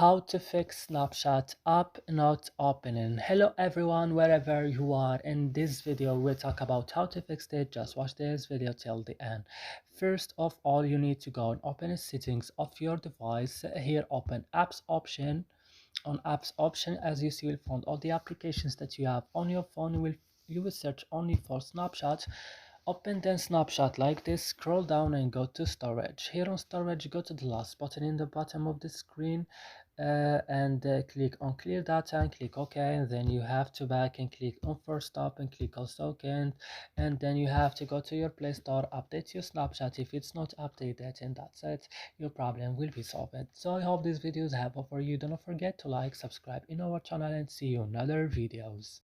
How to fix Snapchat app not opening. Hello everyone, wherever you are. In this video we'll talk about how to fix it. Just watch this video till the end. First of all, you need to go and open the settings of your device. Here open apps option. On apps option, as you see, you'll find all the applications that you have on your phone. You will search only for Snapchat. Open then Snapchat like this, scroll down and go to storage. Here on storage, go to the last button in the bottom of the screen, and click on clear data and click OK, and then you have to back and click on first stop and click also OK, and then you have to go to your Play Store, update your Snapchat if it's not updated, and that's it. Your problem will be solved. So I hope these videos helpful for you. Don't forget to like, subscribe in our channel, and see you in other videos.